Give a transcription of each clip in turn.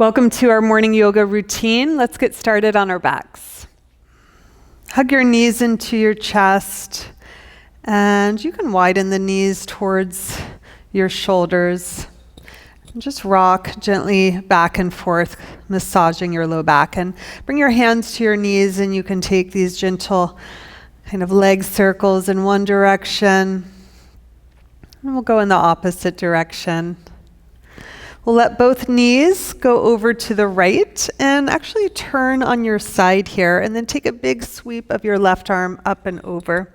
Welcome to our morning yoga routine. Let's get started on our backs. Hug your knees into your chest, and you can widen the knees towards your shoulders. Just rock gently back and forth, massaging your low back. And bring your hands to your knees, and you can take these gentle kind of leg circles in one direction. And we'll go in the opposite direction. We'll let both knees go over to the right and actually turn on your side here, and then take a big sweep of your left arm up and over.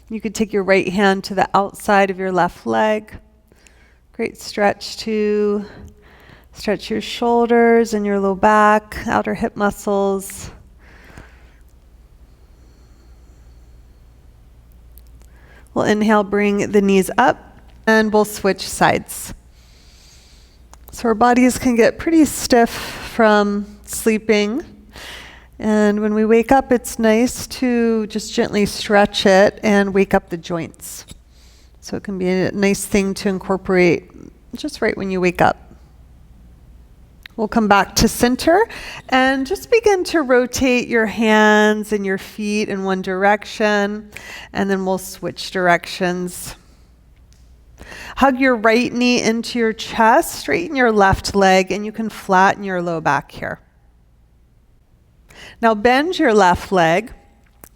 You could take your right hand to the outside of your left leg. Great stretch to stretch your shoulders and your low back, outer hip muscles. We'll inhale, bring the knees up, and we'll switch sides. So our bodies can get pretty stiff from sleeping. And when we wake up, it's nice to just gently stretch it and wake up the joints. So it can be a nice thing to incorporate just right when you wake up. We'll come back to center and just begin to rotate your hands and your feet in one direction, and then we'll switch directions. Hug your right knee into your chest, straighten your left leg, and you can flatten your low back here. Now bend your left leg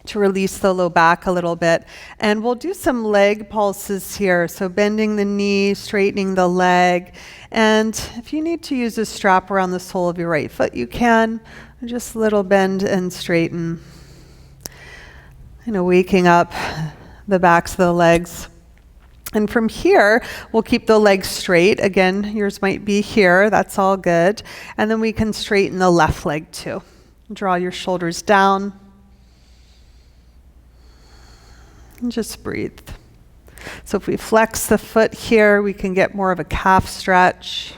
to release the low back a little bit, and we'll do some leg pulses here. So bending the knee, straightening the leg, and if you need to use a strap around the sole of your right foot, you can. Just a little bend and straighten. Waking up the backs of the legs. And from here, we'll keep the legs straight. Again, yours might be here. That's all good. And then we can straighten the left leg too. Draw your shoulders down. And just breathe. So if we flex the foot here, we can get more of a calf stretch.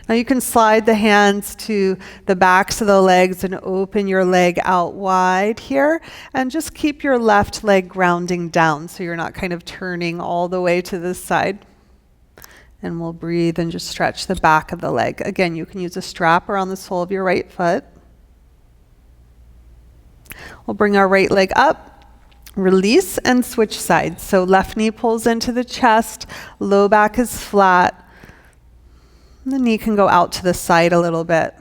Now you can slide the hands to the backs of the legs and open your leg out wide here, and just keep your left leg grounding down so you're not kind of turning all the way to this side. And we'll breathe and just stretch the back of the leg. Again, you can use a strap around the sole of your right foot. We'll bring our right leg up, release, and switch sides. So left knee pulls into the chest, low back is flat. The knee can go out to the side a little bit.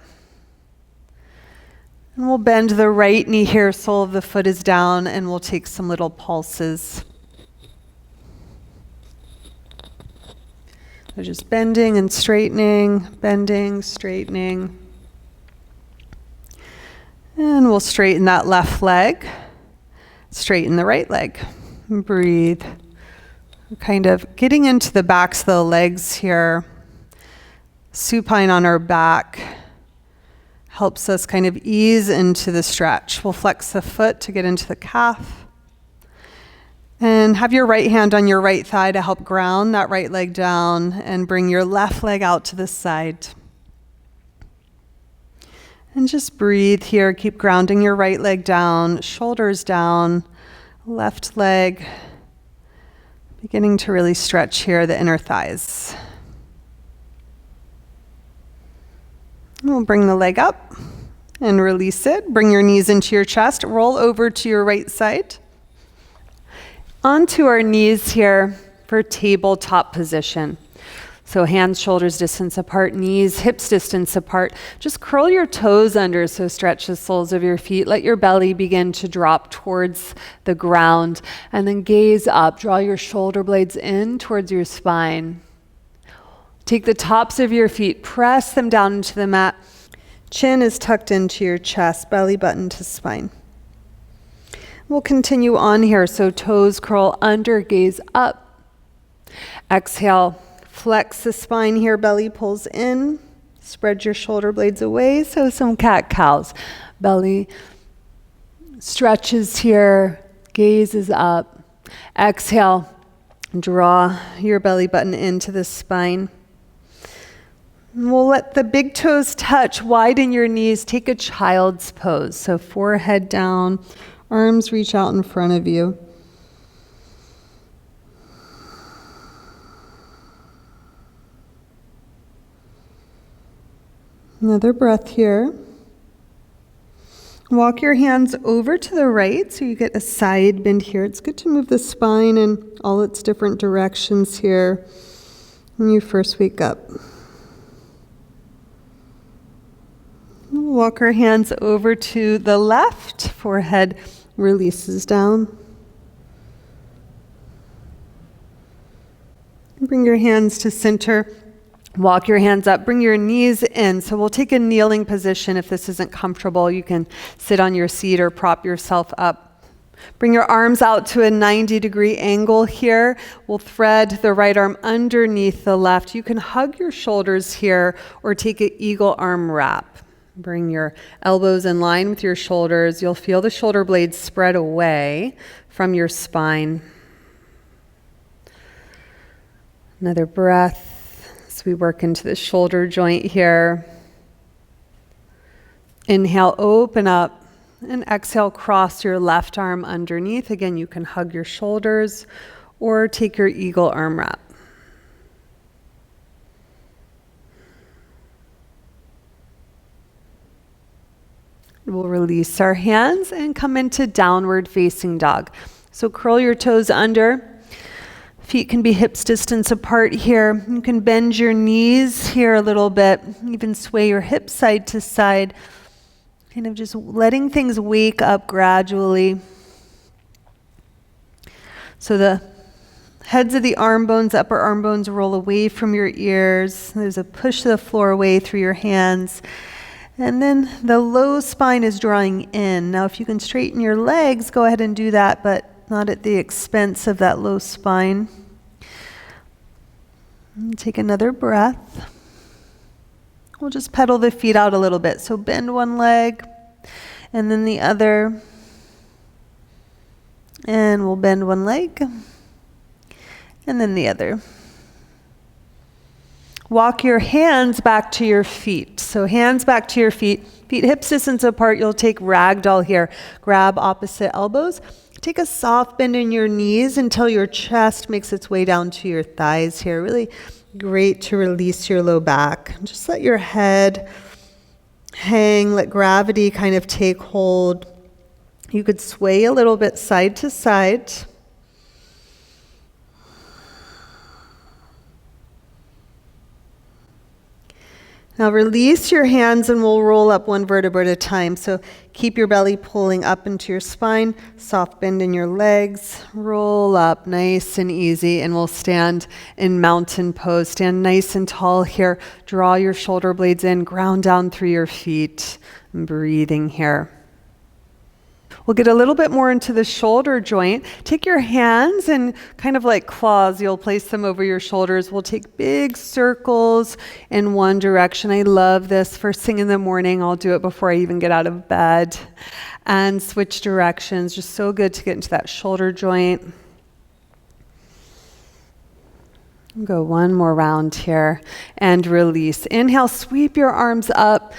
And we'll bend the right knee here, sole of the foot is down, and we'll take some little pulses. So just bending and straightening, bending, straightening. And we'll straighten that left leg, straighten the right leg. And breathe. We're kind of getting into the backs of the legs here. Supine on our back helps us kind of ease into the stretch. We'll flex the foot to get into the calf. And have your right hand on your right thigh to help ground that right leg down, and bring your left leg out to the side. And just breathe here. Keep grounding your right leg down, shoulders down, left leg beginning to really stretch here, the inner thighs. We'll bring the leg up and release it. Bring your knees into your chest. Roll over to your right side. Onto our knees here for tabletop position. So hands, shoulders distance apart, knees, hips distance apart. Just curl your toes under, so stretch the soles of your feet. Let your belly begin to drop towards the ground, and then gaze up. Draw your shoulder blades in towards your spine. Take the tops of your feet, press them down into the mat. Chin is tucked into your chest, belly button to spine. We'll continue on here, so toes curl under, gaze up. Exhale, flex the spine here, belly pulls in. Spread your shoulder blades away, so some cat-cows. Belly stretches here, gaze is up. Exhale, draw your belly button into the spine. We'll let the big toes touch, widen your knees, take a child's pose. So forehead down, arms reach out in front of you. Another breath here. Walk your hands over to the right so you get a side bend here. It's good to move the spine in all its different directions here when you first wake up. Walk our hands over to the left. Forehead releases down. Bring your hands to center. Walk your hands up, bring your knees in. So we'll take a kneeling position. If this isn't comfortable, you can sit on your seat or prop yourself up. Bring your arms out to a 90-degree angle here. We'll thread the right arm underneath the left. You can hug your shoulders here or take an eagle arm wrap. Bring your elbows in line with your shoulders. You'll feel the shoulder blades spread away from your spine. Another breath. We work into the shoulder joint here. Inhale, open up, and exhale, cross your left arm underneath. Again, you can hug your shoulders or take your eagle arm wrap. We'll release our hands and come into downward facing dog. So curl your toes under. Feet can be hips distance apart here. You can bend your knees here a little bit, even sway your hips side to side, kind of just letting things wake up gradually. So the heads of the arm bones, upper arm bones roll away from your ears. There's a push the floor away through your hands. And then the low spine is drawing in. Now if you can straighten your legs, go ahead and do that, but not at the expense of that low spine. And take another breath. We'll just pedal the feet out a little bit. So bend one leg and then the other. And we'll bend one leg and then the other. Walk your hands back to your feet. So hands back to your feet. Feet hips distance apart. You'll take ragdoll here. Grab opposite elbows. Take a soft bend in your knees until your chest makes its way down to your thighs here. Really great to release your low back. Just let your head hang. Let gravity kind of take hold. You could sway a little bit side to side. Now release your hands and we'll roll up one vertebra at a time. So keep your belly pulling up into your spine, soft bend in your legs, roll up nice and easy, and we'll stand in mountain pose. Stand nice and tall here. Draw your shoulder blades in, ground down through your feet, and breathing here. We'll get a little bit more into the shoulder joint. Take your hands and kind of like claws, you'll place them over your shoulders. We'll take big circles in one direction. I love this. First thing in the morning, I'll do it before I even get out of bed. And switch directions. Just so good to get into that shoulder joint. Go one more round here and release. Inhale, sweep your arms up.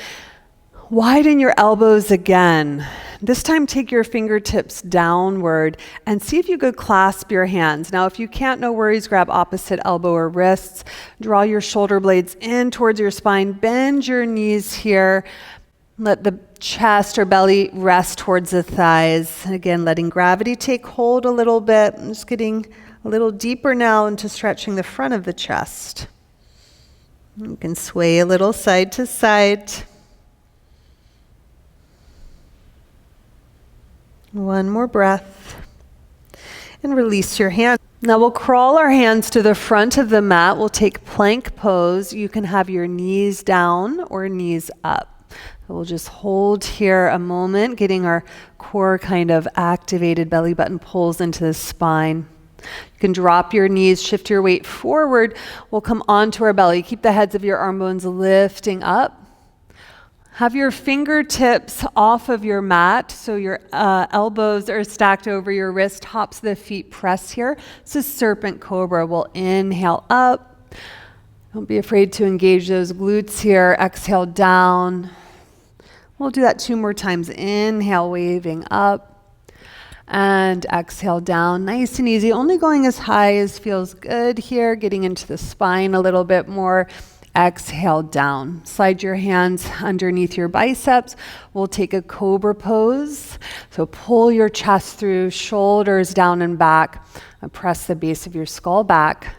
Widen your elbows again. This time take your fingertips downward and see if you could clasp your hands. Now if you can't, no worries, grab opposite elbow or wrists. Draw your shoulder blades in towards your spine. Bend your knees here. Let the chest or belly rest towards the thighs. Again, letting gravity take hold a little bit. I'm just getting a little deeper now into stretching the front of the chest. You can sway a little side to side. One more breath. And release your hands. Now we'll crawl our hands to the front of the mat. We'll take plank pose. You can have your knees down or knees up. We'll just hold here a moment, getting our core kind of activated, belly button pulls into the spine. You can drop your knees, shift your weight forward. We'll come onto our belly. Keep the heads of your arm bones lifting up. Have your fingertips off of your mat, so your elbows are stacked over your wrist, tops of the feet press here. This is serpent cobra. We'll inhale up. Don't be afraid to engage those glutes here. Exhale down. We'll do that 2 more times. Inhale, waving up. And exhale down. Nice and easy. Only going as high as feels good here. Getting into the spine a little bit more. Exhale down. Slide your hands underneath your biceps. We'll take a Cobra Pose. So pull your chest through, shoulders down and back, and press the base of your skull back.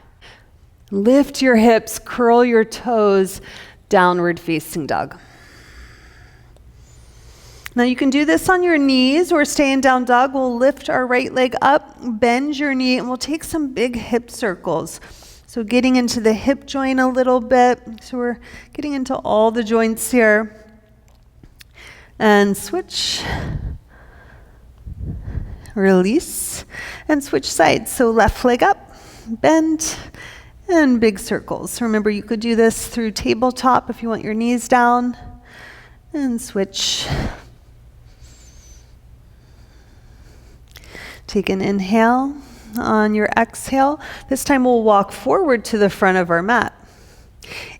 Lift your hips, curl your toes, downward facing dog. Now you can do this on your knees or stay in down dog. We'll lift our right leg up, bend your knee, and we'll take some big hip circles. So getting into the hip joint a little bit. So we're getting into all the joints here. And switch. Release. And switch sides. So left leg up, bend, and big circles. Remember, you could do this through tabletop if you want your knees down. And switch. Take an inhale. On your exhale, this time we'll walk forward to the front of our mat.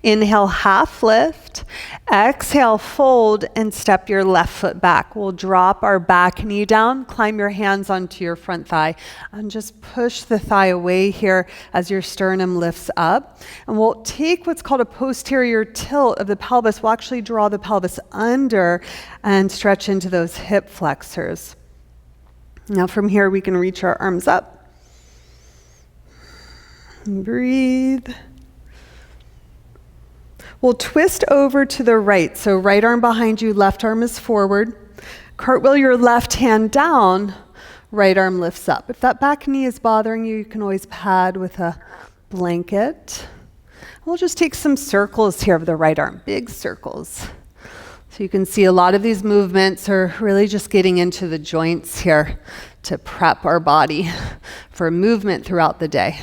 Inhale, half lift. Exhale, fold, and step your left foot back. We'll drop our back knee down, climb your hands onto your front thigh, and just push the thigh away here as your sternum lifts up. And we'll take what's called a posterior tilt of the pelvis. We'll actually draw the pelvis under and stretch into those hip flexors. Now from here, we can reach our arms up. Breathe. We'll twist over to the right. So right arm behind you, left arm is forward. Cartwheel your left hand down, right arm lifts up. If that back knee is bothering you, you can always pad with a blanket. We'll just take some circles here of the right arm, big circles. So you can see a lot of these movements are really just getting into the joints here to prep our body for movement throughout the day.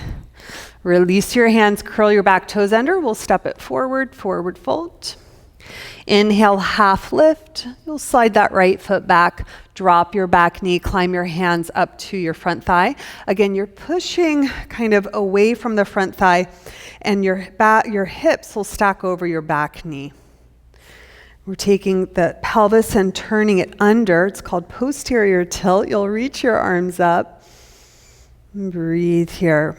Release your hands, curl your back toes under. We'll step it forward, forward fold. Inhale, half lift. You'll slide that right foot back, drop your back knee, climb your hands up to your front thigh. Again, you're pushing kind of away from the front thigh, and your hips will stack over your back knee. We're taking the pelvis and turning it under. It's called posterior tilt. You'll reach your arms up. Breathe here.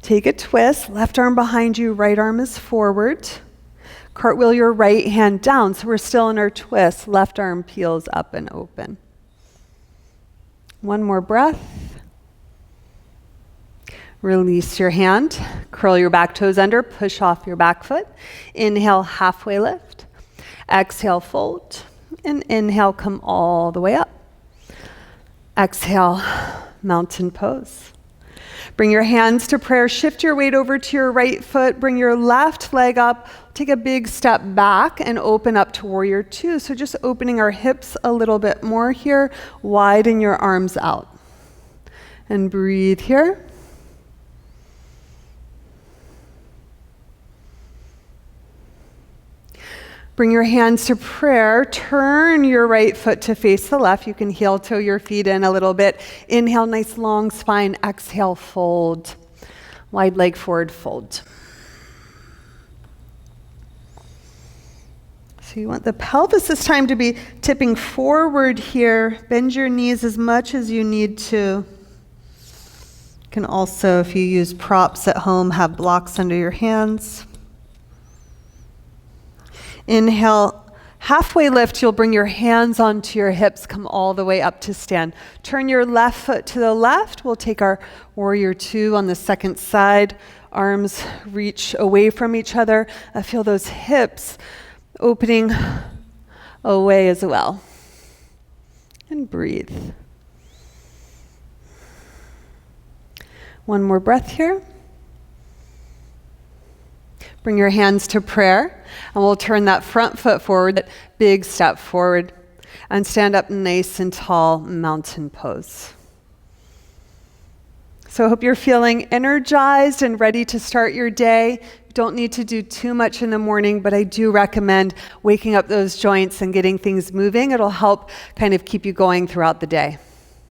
Take a twist, left arm behind you, right arm is forward. Cartwheel your right hand down, so we're still in our twist. Left arm peels up and open. One more breath. Release your hand, curl your back toes under, push off your back foot. Inhale, halfway lift. Exhale, fold. And inhale, come all the way up. Exhale, mountain pose. Bring your hands to prayer. Shift your weight over to your right foot. Bring your left leg up. Take a big step back and open up to warrior two. So just opening our hips a little bit more here. Widen your arms out. And breathe here. Bring your hands to prayer. Turn your right foot to face the left. You can heel toe your feet in a little bit. Inhale, nice long spine. Exhale, fold. Wide leg forward, fold. So you want the pelvis this time to be tipping forward here. Bend your knees as much as you need to. You can also, if you use props at home, have blocks under your hands. Inhale, halfway lift, you'll bring your hands onto your hips, come all the way up to stand. Turn your left foot to the left. We'll take our warrior two on the second side. Arms reach away from each other. I feel those hips opening away as well. And breathe. One more breath here. Bring your hands to prayer, and we'll turn that front foot forward, that big step forward, and stand up nice and tall, mountain pose. So I hope you're feeling energized and ready to start your day. You don't need to do too much in the morning, but I do recommend waking up those joints and getting things moving. It'll help kind of keep you going throughout the day.